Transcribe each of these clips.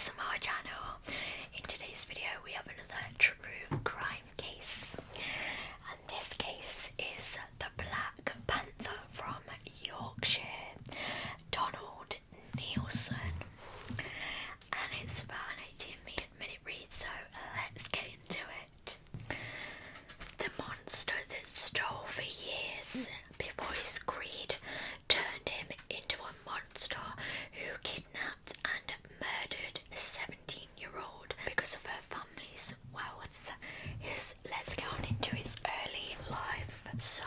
ASMR channel. In today's video we have another true crime case, and this case is the Black Panther from Yorkshire, Donald Neilson, and it's about an 18-minute read, so let's get into it. The monster that stole for years before his greed turned him into a monster who kidnapped and murdered a 17-year-old because of her family's wealth. Let's get on into his early life. So,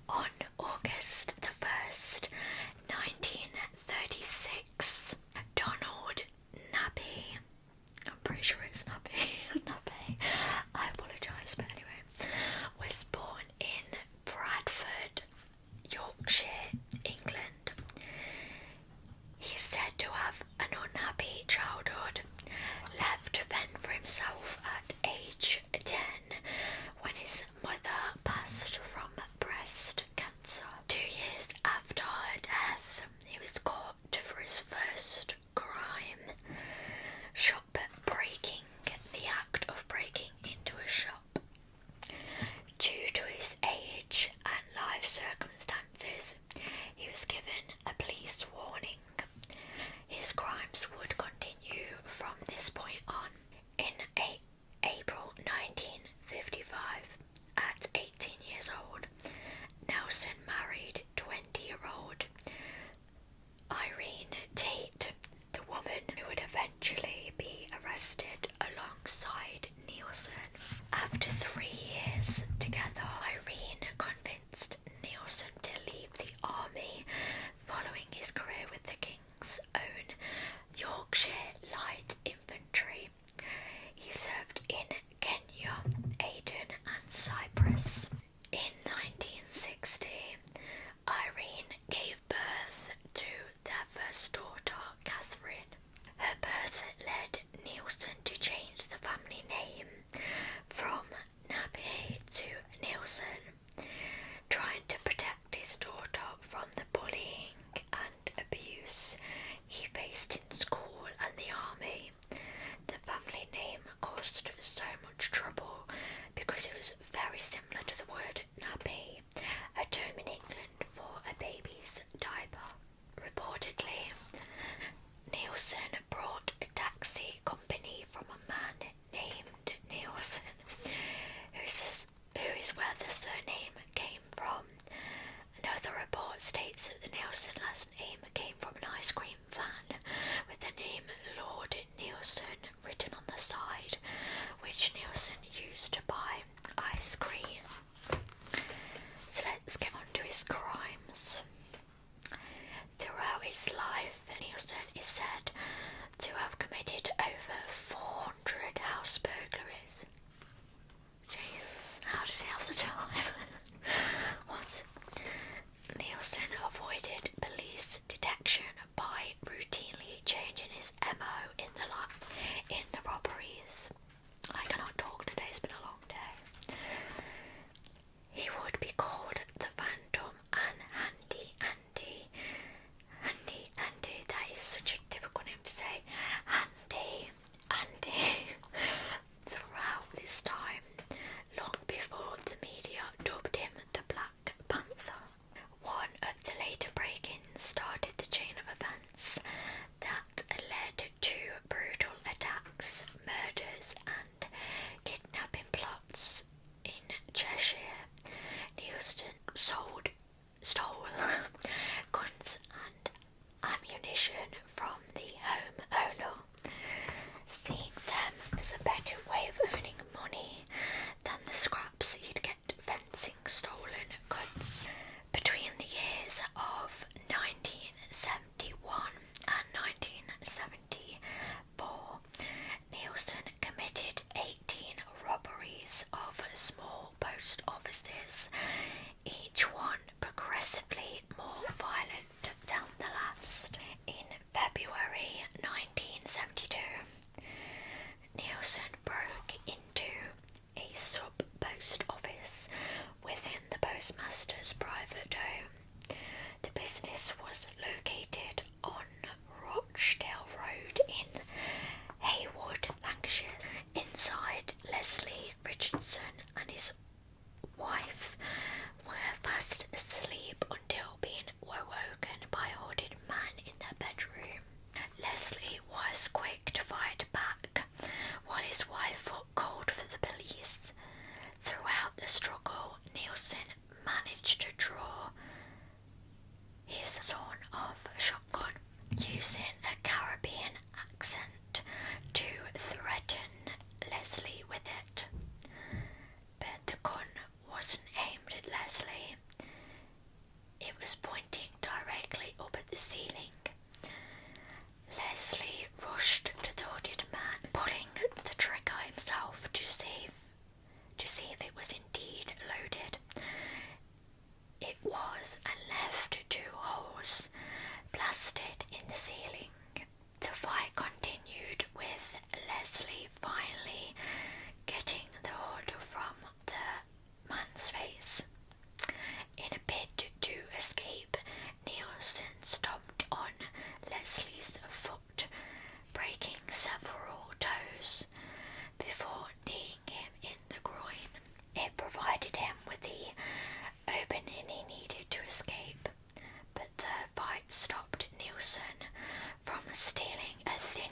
on August the 1st, 1936, Donald Nappy, I'm pretty sure it's Nappy, Nappy, I apologise, but anyway, was born in Bradford, Yorkshire, England. He's said to have an unhappy childhood, left to fend for himself at age 10 when his mother passed from breast cancer. 2 years after her death, he was caught for his first crime, shop breaking, the act of breaking into a shop. Due to his age and life circumstances, he was given a police warning. His crimes would continue from this point on. In April 1955, at 18 years old, Neilson married 20-year-old Irene Tate, the woman who would eventually be arrested alongside Neilson. After 3 years together, Irene convinced Neilson to leave the army following his career with the King's Own Yorkshire Light Infantry. He served in Kenya, Aden and Cyprus. In 1960, Irene gave birth to their first daughter, Catherine. Her birth led Neilson to change the family name from Nappy to Neilson, trying to protect his daughter from the bullying and abuse he faced in school and the army. The family name caused so much trouble because it was very similar to the word nappy, a term in England for a baby's diaper. Reportedly, Neilson brought a taxi company from a man named Neilson, who is where the surname came from. Another report states that the Neilson last name came from an ice cream van with the name Lord Neilson written on the side, which Neilson used to buy ice cream. So let's get on to his crimes. Throughout his life, Neilson is said to have committed over 400 house burglaries. Jesus, how did he have the time? What? Neilson avoided police detection by routinely changing his MO in the robberies. I cannot talk today, it's been a long day. He would be called the Phantom and Handy Andy. Handy Andy, that is such a difficult it was indeed loaded. It was, and left 2 holes blasted in the ceiling. The fight continued, with Lesley finally getting the hood from the man's face. In a bid to escape, Neilson stomped on Lesley's foot, breaking several toes before kneeing him in the groin. It provided him with the opening he needed to escape, but the fight stopped Neilson from stealing a thin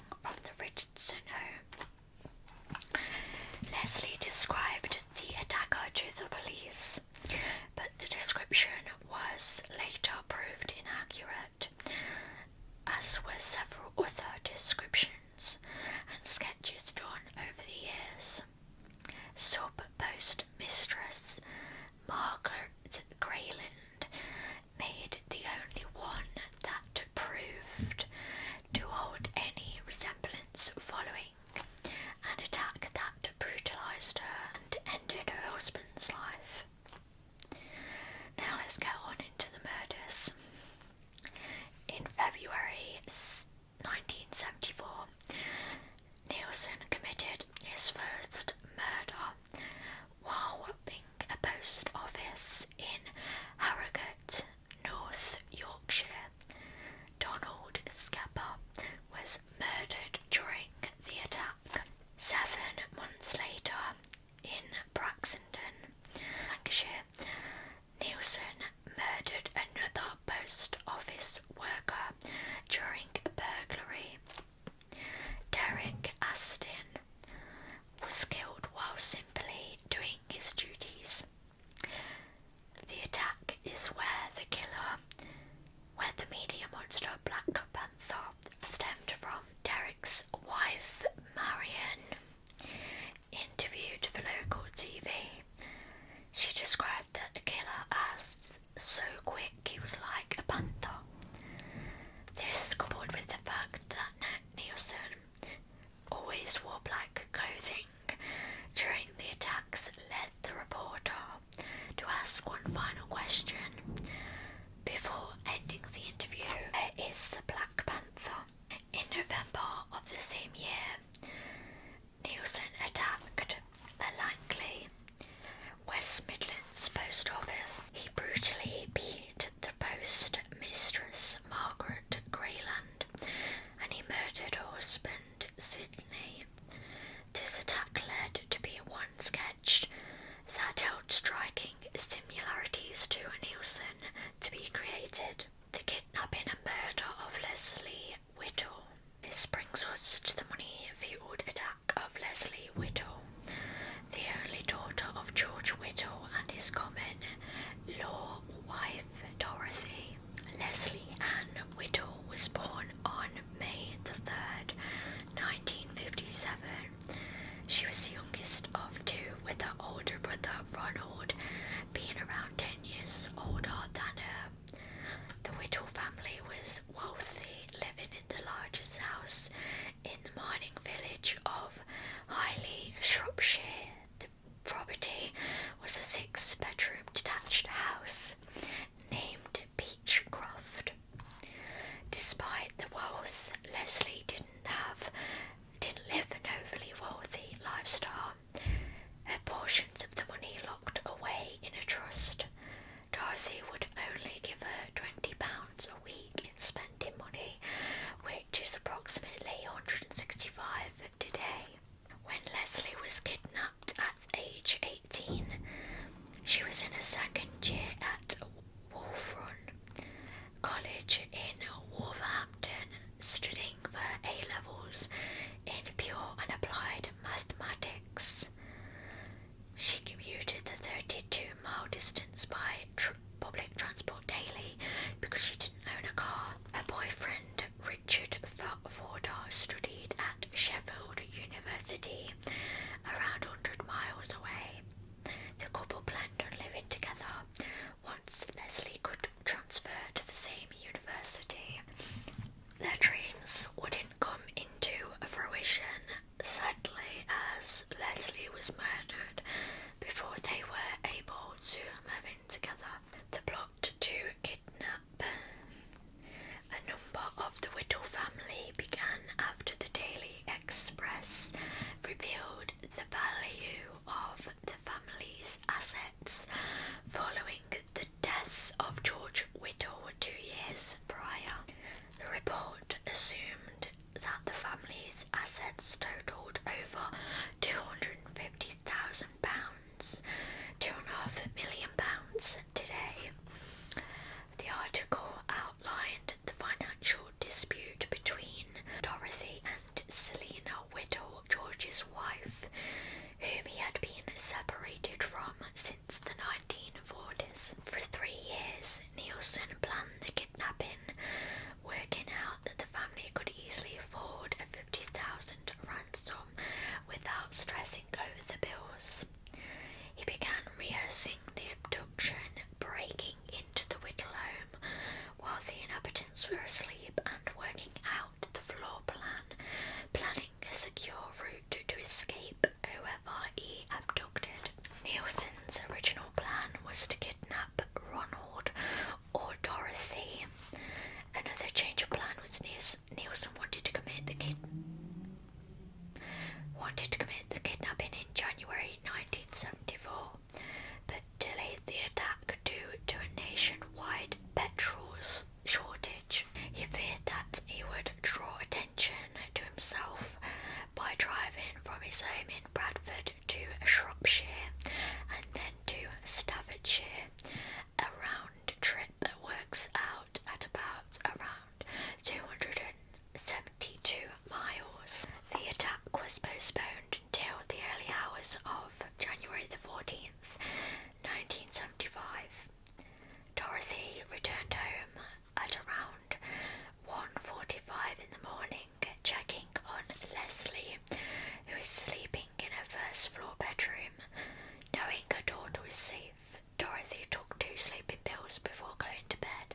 was safe, Dorothy took 2 sleeping pills before going to bed.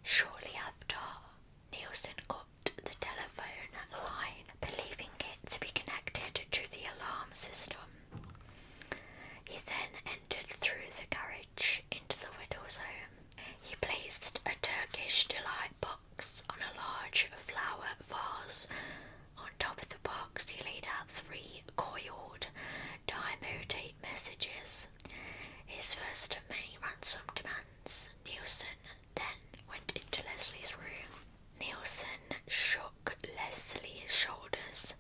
Shortly after, Neilson got the telephone line, believing it to be connected to the alarm system. He then entered through the garage into the Whittle's home. He placed a Turkish delight box on a large flower vase. On top of the box, he laid out 3 coiled Dymo tape messages. His first of many ransom demands. Neilson then went into Lesley's room. Neilson shook Lesley's shoulders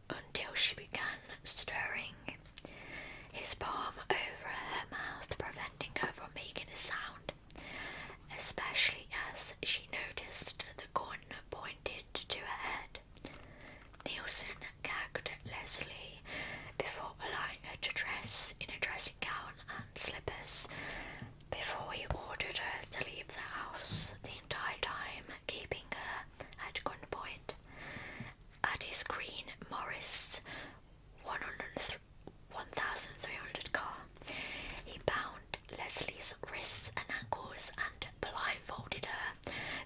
until she began stirring, his palm over her mouth, preventing her from making a sound, especially as she noticed the gun pointed to her head. Neilson gagged Lesley before allowing her to dress in a dressing gown and slippers, before he ordered her to leave the house, the entire time keeping her at gunpoint. At his green Morris 1300 car, he bound Lesley's wrists and ankles and blindfolded her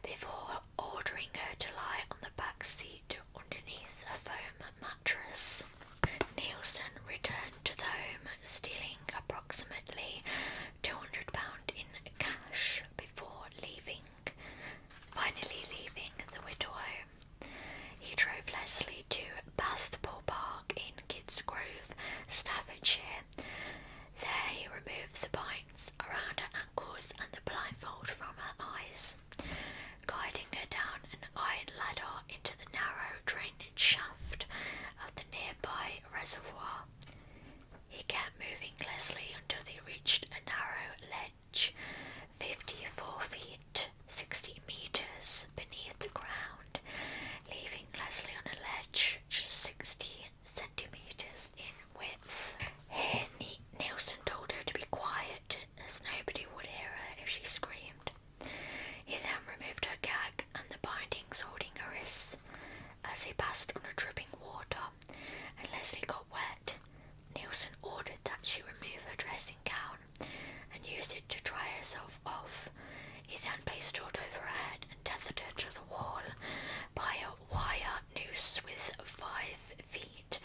before ordering her to lie on the back seat underneath a foam mattress. Neilson returned to the home, stealing approximately £200 in cash before finally leaving the Whittle home. He drove Lesley to Bathpool Park in Kids Grove, Staffordshire. There he removed the binds around her ankles and the blindfold from her eyes, guiding her down an iron ladder into the narrow drainage shaft of the nearby reservoir. He kept moving Lesley until they reached a narrow ledge, 54 feet, 16 metres beneath the ground, leaving Lesley on a ledge just 60 centimetres in width. Here Neilson told her to be quiet, as nobody would hear her if she screamed. He then removed her gag and the bindings holding her wrists as they passed under dripping water, and Lesley got wet. Neilson ordered that she remove her dressing gown and used it to dry herself off. He then placed it over her head and tethered her to the wall by a wire noose with 5 feet,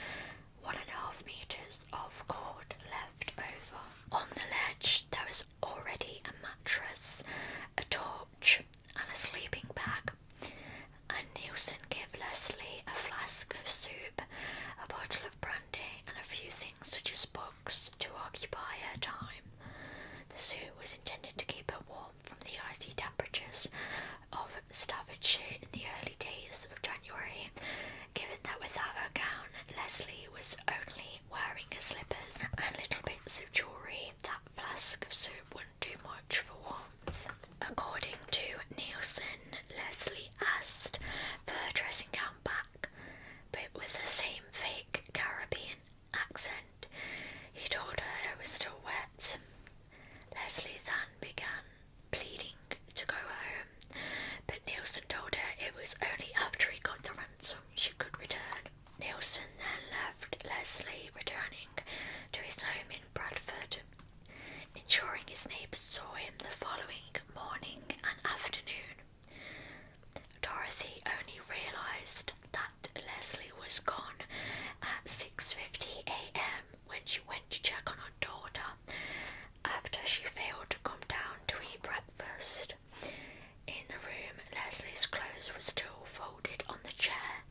1.5 metres of cord left over. On the ledge there was already a mattress, a torch and a sleeping bag, and Neilson gave Lesley a flask of soup, a bottle of brandy and a few things such as books to occupy her time. The suit was intended to keep her warm from the icy temperatures of Staffordshire in the early days of January, given that without her gown, Lesley was only wearing her slippers and little bits of jewellery. That flask of soup wouldn't do much for warmth. According to Neilson, Lesley asked for her dressing gown back, but with the same fake Caribbean accent. He told her it was still wet. Lesley then began pleading to go home, but Neilson told her it was only after he got the ransom she could return. Neilson then left Lesley, returning to his home in Bradford, ensuring his neighbours saw him the following morning and afternoon. Dorothy only realised that Lesley was gone at 6:50 a.m. when she went to check on her daughter after she failed to come down to eat breakfast. In the room, Lesley's clothes were still folded on the chair,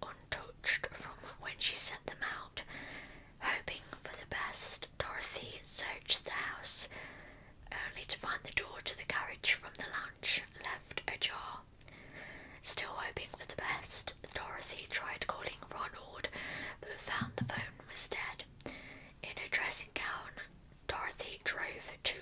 untouched from when she set them out. Hoping for the best, Dorothy searched the house, only to find the door to the carriage from the lounge left ajar. Still hoping for the best, Dorothy tried calling Ronald, but found the phone was dead. In her dressing gown, Dorothy drove to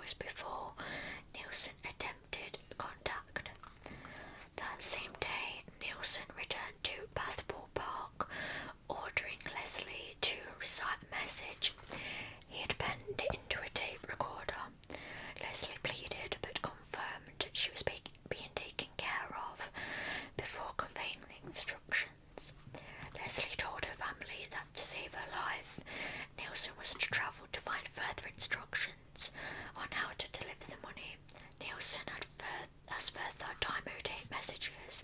hours before Neilson attempted contact. That same day, Neilson returned to Bathpool Park, ordering Lesley to recite a message he had penned into a tape recorder. Lesley pleaded but confirmed she was being taken care of before conveying the instructions. Lesley told her family that to save her life, Neilson was to travel to find further instructions on how to deliver the money. Neilson has further time-o-date messages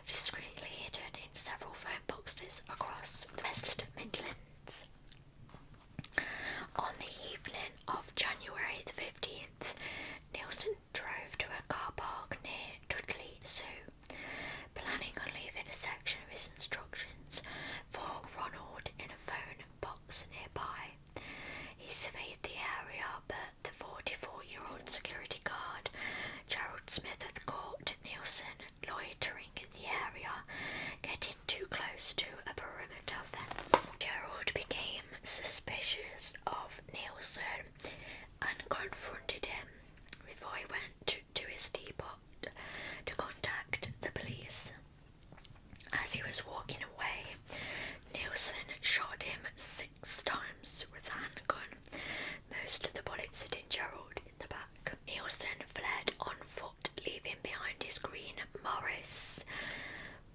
discreetly hidden in several phone boxes across the West Midlands. On the evening of January the 15th, Neilson drove to a car park near Dudley Zoo, planning on leaving a section of his instructions for Ronald in a phone box nearby. He surveyed the area, but the 44-year-old security guard, Gerald Smith, had caught Neilson loitering in the area, getting too close to a perimeter fence. Gerald became suspicious of Neilson and confronted him before he went to his depot to contact the police. As he was walking away, Neilson shot him 6 times with a handgun, most of the bullets hitting Gerald in the back. Neilson fled on foot, leaving behind his green Morris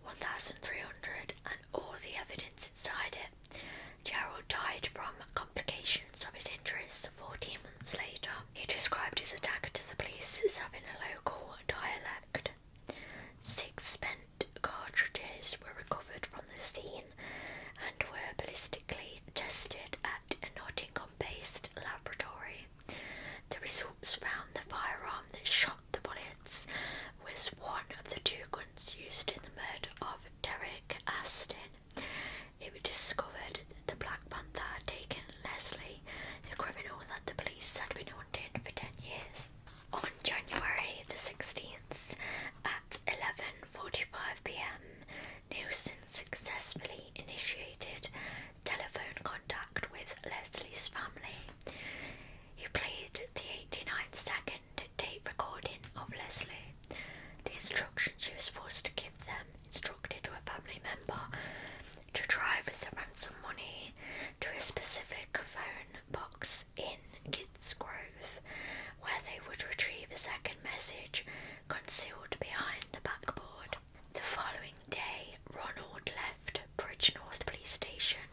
1300 and all the evidence inside it. Gerald died from complications of his injuries 14 months later. He described his attacker to the police as having a local dialect. 6 spent cartridges were recovered from the scene and were ballistically tested at a Nottingham-based laboratory. The results found the firearm that shot the bullets was one of the 2 guns used in the murder of Derek Aston. It was discovered that the Black Panther had taken Lesley, the criminal that the police had been hunting for 10 years. On January the 16th, at 11:45 p.m, Neilson successfully initiated telephone contact with Lesley's family. He played the 89-second tape recording of Lesley. The instructions she was forced to give them instructed a family member to drive the ransom money to a specific phone box in Kids Grove, where they would retrieve a second message concealed behind the backboard. The following day, Ronald left Bridgnorth Police Station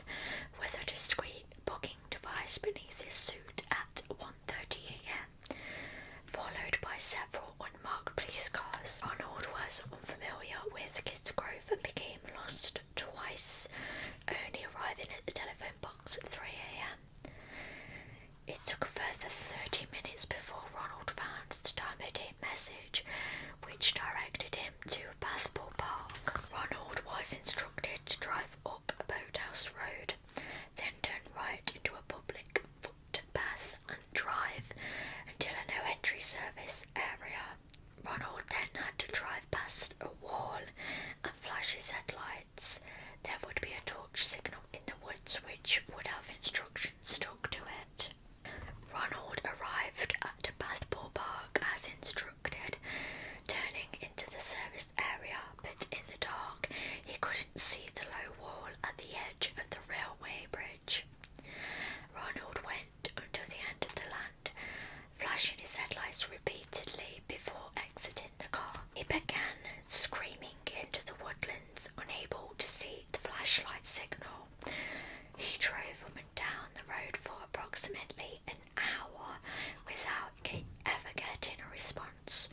with a discreet booking device beneath his suit at 1:30 a.m, followed by several unmarked police cars. Ronald was unfamiliar with Kids Grove and became lost twice, only arriving at the telephone box at 3 a.m. It took a further 30 minutes before Ronald found the time-o-date message, which directed him to Bathpool Park. Ronald was instructed to drive up a boathouse road, then turn right into a public footpath and drive until a no-entry service area. Ronald then had to drive past a wall and flash his headlights. There would be a torch signal in the woods which would have instructions stuck to it. Ronald arrived at Bathpool Park as instructed, turning into the service area, but in the dark he couldn't see the low wall at the edge of the railway bridge. Ronald went until the end of the land, flashing his headlights repeatedly before exiting the car. He began screaming into the woodlands, unable to see the flashlight signal. He drove up and down the road for approximately an hour without ever getting a response.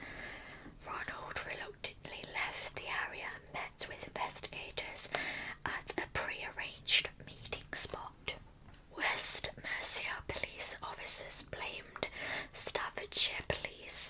Ronald reluctantly left the area and met with investigators at a pre-arranged meeting spot. West Mercia police officers blamed Staffordshire police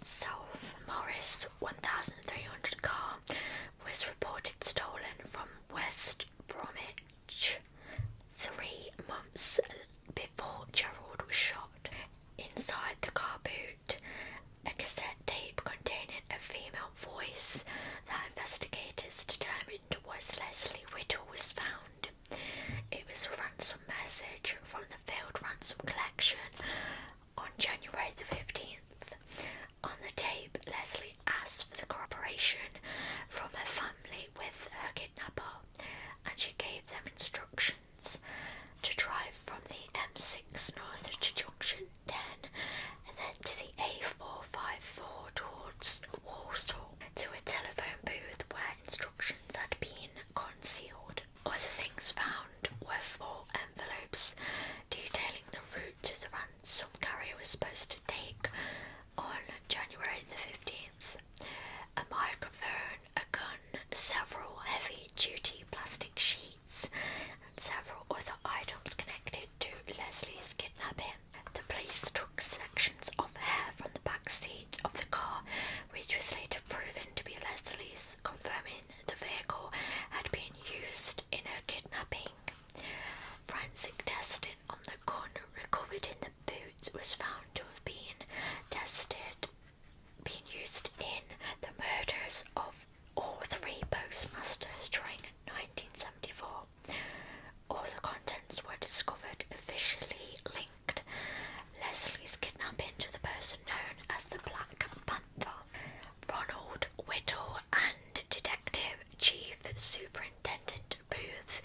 itself. Morris' 1,300 car was reported stolen from West Bromwich 3 months before Gerald was shot. Inside the car boot, a cassette tape containing a female voice that investigators determined was Lesley Whittle was found. It was a ransom message from the failed ransom collection on January the 15th. On the tape, Lesley asked for the cooperation from her family with her kidnapper, and she gave them instructions to drive from the M6 north to junction 10 and then to the A454 towards Walsall to a telephone booth where instructions had been concealed. Other things found were 4 envelopes detailing the route to the ransom carrier was supposed to take on January the 15th. A microphone, a gun, several heavy-duty plastic sheets, and several other items connected to Lesley's kidnapping. The police took sections of hair from the back seat of the car, which was later proven to be Lesley's, confirming the vehicle had been used in her kidnapping. Forensic testing on the gun recovered in the boot was found to have been used in the murders of all 3 postmasters during 1974. All the contents were discovered officially linked Lesley's kidnapping to the person known as the Black Panther. Ronald Whittle and Detective Chief Superintendent Booth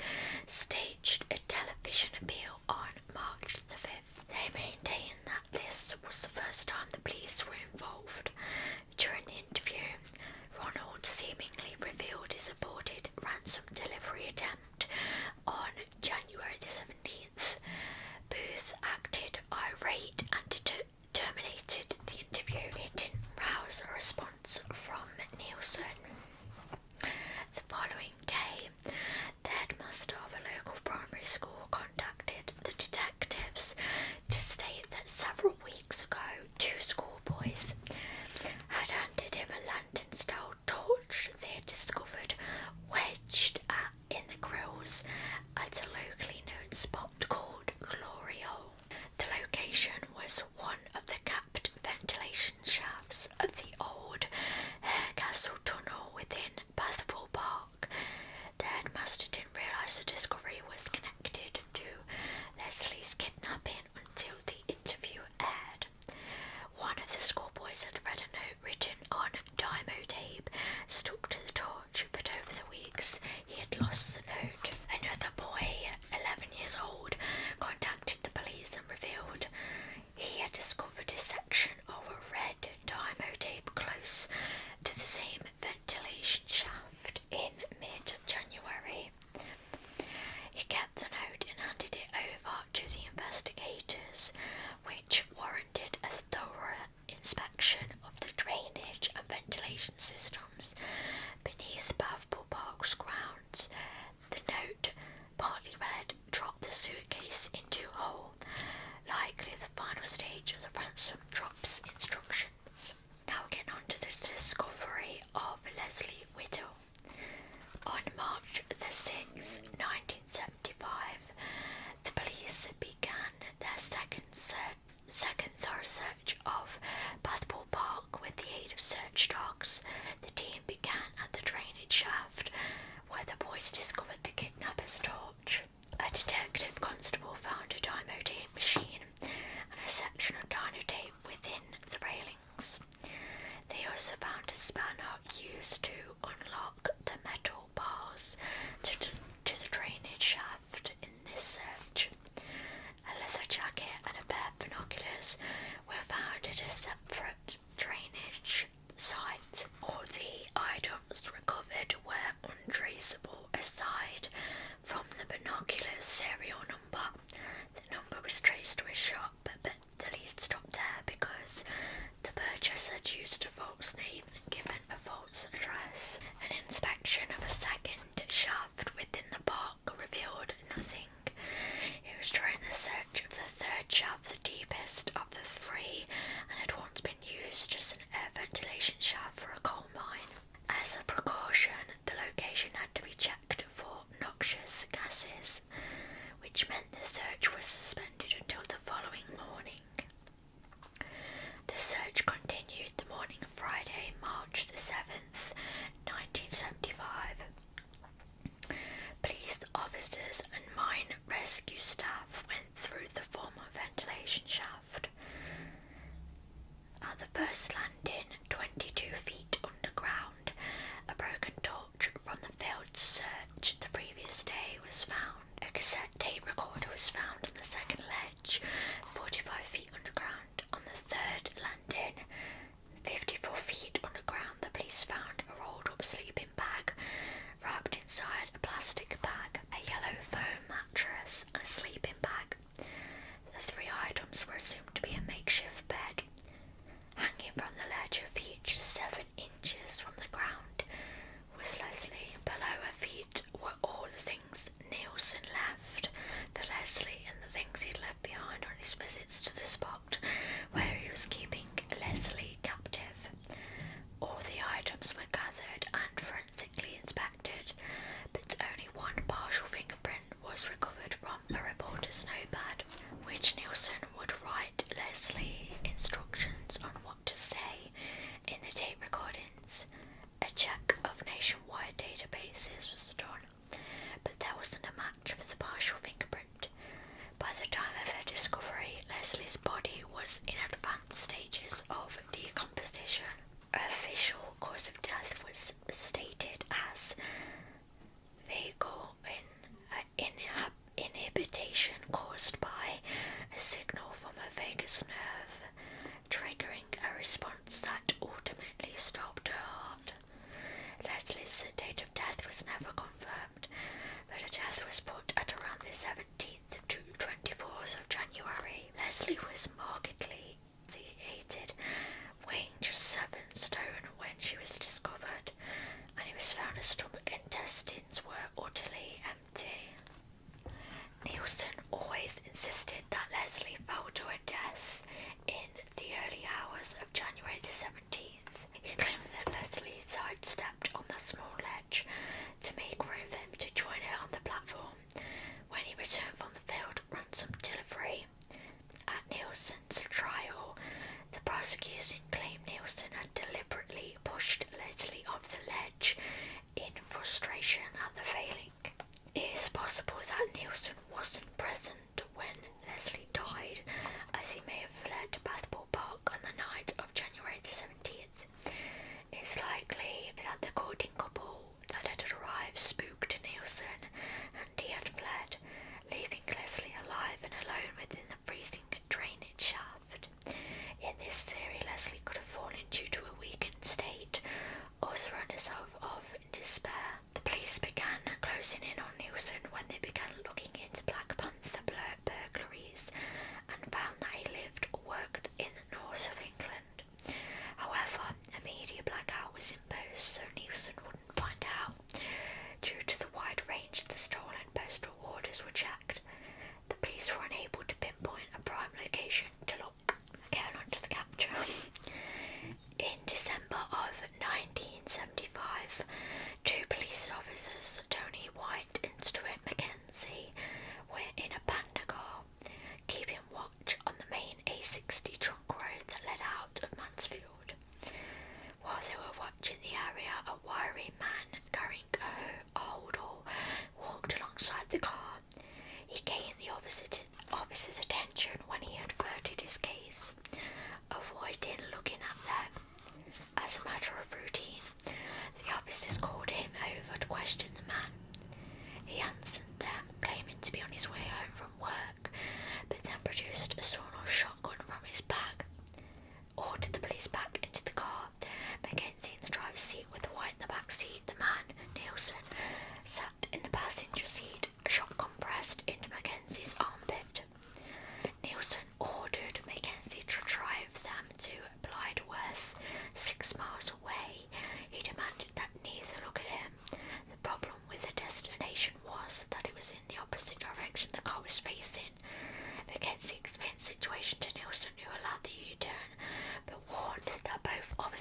staged a television appeal on March the 5th. They maintained that this was the first time the police were involved. During the interview, Ronald seemingly revealed his aborted ransom delivery attempt on January the 17th. Booth acted irate and terminated the interview. It didn't rouse a response from Neilson. The following day, the headmaster of a local primary school contacted the detectives to state that several weeks ago 2 schoolboys had handed him a lantern-style torch they had discovered wedged in the grills at a locally known spot called Glory Hole. The location was one of the capped ventilation shafts of the old Harecastle tunnel within Bathpool Park. The headmaster didn't realise the discovery was connected to Lesley's kidnapping until the interview aired. One of the schoolboys had read a note written on dymo tape stuck to the torch, but over the weeks he had lost the note. Another boy, 11 years old, contacted the police and revealed he had discovered a section of a red dymo tape close to the same ventilation shaft in mid-January. He kept the note and handed it over to the investigators, which warranted a thorough inspection of the drainage and ventilation systems beneath Bathpool Park's grounds. The note, partly read, dropped the suitcase into a hole, likely the final stage of the ransom drop's instructions. Now getting on to the discovery of Lesley Whittle. On March the 6th, 1975, the police began their second thorough search of Bathpool Park with the aid of search dogs. The team began at the drainage shaft, where the boys discovered the kidnapper's torch. A detective constable found a dymo tape machine and a section of dyno tape within the railings. They also found a spanner used to unlock the metal bars to the drainage shaft in this search. A leather jacket and a pair of binoculars were found at a separate drainage site. All the items recovered were untraceable aside from the binoculars serial number. The number was traced to a shop, but the lead stopped there because the purchaser had used a false name and given a false address. An inspection of a second shaft within the park revealed nothing. It was during the search of the third shaft, the deepest of the 3, and had once been used as an air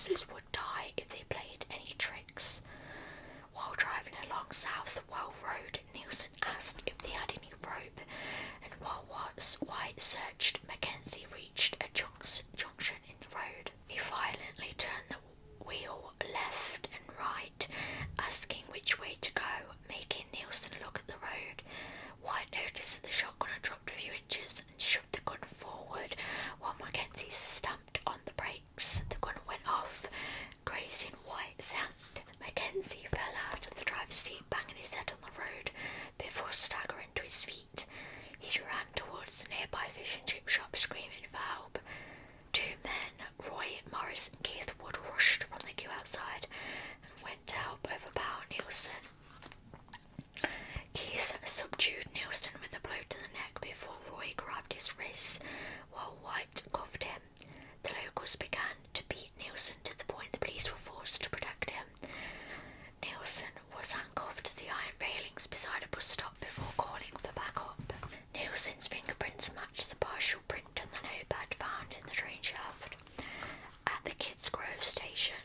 witnesses would die if they played any tricks. While driving along South Well Road, Neilson asked if they had any rope, and while White searched, Mackenzie reached a junction in the road. He violently turned the wheel left and right, asking which way to go, making Neilson look at the road. White noticed that the shotgun had dropped a few inches and shoved the gun forward, while Mackenzie stamped on the brakes. The gun went off, grazing White's hand. Mackenzie fell out of the driver's seat, banging his head on the road before staggering to his feet. He ran towards the nearby fish and chip shop, screaming for help. Two men, Roy Morris and Keith Wood, rushed from the queue outside and went to help overpower Neilson. Keith subdued Neilson with a blow to the neck before Roy grabbed his wrists while White cuffed him. The locals began to beat Neilson to the point the police were forced to protect him. Neilson was handcuffed to the iron railings beside a bus stop before calling for backup. Neilson's fingerprints matched the partial print on the notepad found in the train shaft. At the Kids Grove station,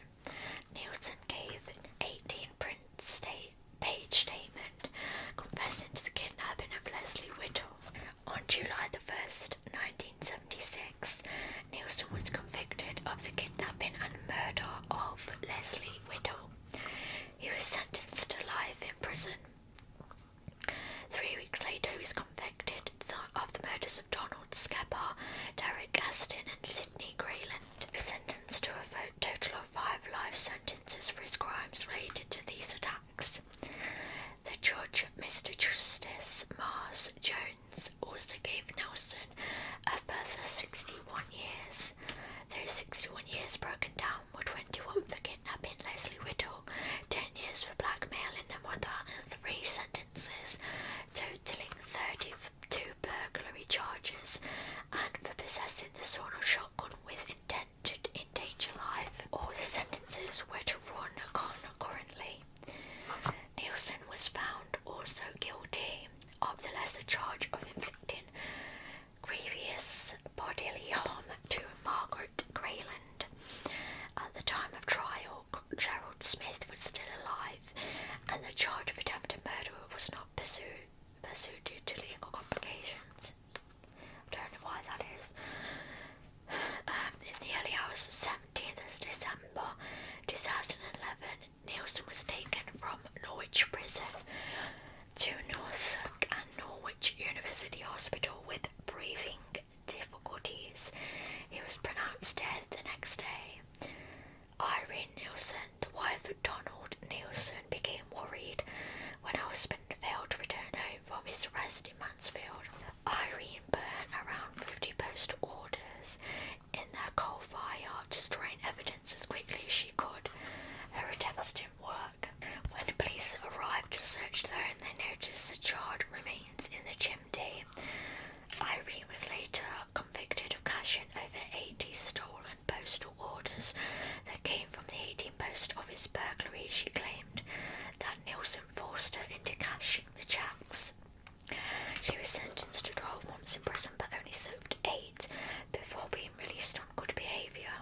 Neilson gave an 18-page statement confessing to the kidnapping of Lesley Whittle. On July the 1st, 1976, Neilson was convicted of the kidnapping and murder of Lesley Whittle. He was sentenced to life in prison. 3 weeks later, he was convicted of the murders of Donald Skepper, Derek Gaston and Sidney Grayland. He was sentenced to a total of 5 life sentences for his crimes related to these attacks. The judge, Mr. Justice Mars Jones, also gave Neilson a further 61 years. Those 61 years broken down were 21 for kidnapping Lesley Whittle, 10 years for blackmailing her mother, and 3 sentences, totaling 32 burglary charges, and for possessing the sawed-off shotgun with intent to endanger life. All the sentences were to run concurrently. Neilson was found also guilty of the lesser charge of inflicting grievous bodily harm to Margaret Grayland. At the time of trial, Gerald Smith was still alive, and the charge of attempted murder was not pursued due to legal complications. I don't know why that is. In the early hours of 17th of December 2011, Neilson was taken from Norwich Prison to Norfolk and Norwich University Hospital with breathing difficulties. He was pronounced dead the next day. Irene Neilson, the wife of Donald Neilson, became worried when her husband failed to return home from his arrest in Mansfield. Irene burned around 50 postal orders in their coal fire, destroying evidence as quickly as she could. Her attempts didn't work. When police arrived to search the home, they noticed the charred remains in the chimney. Irene was later convicted of cashing over 80 stolen postal orders that came from the 18 post office burglary. She claimed that Neilson forced her into cashing the checks. She was sentenced to 12 months in prison but only served 8 before being released on good behaviour.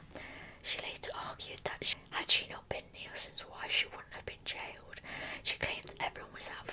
She later argued that had she not been Neilson's wife, she wouldn't have been jailed. She claimed that everyone was out for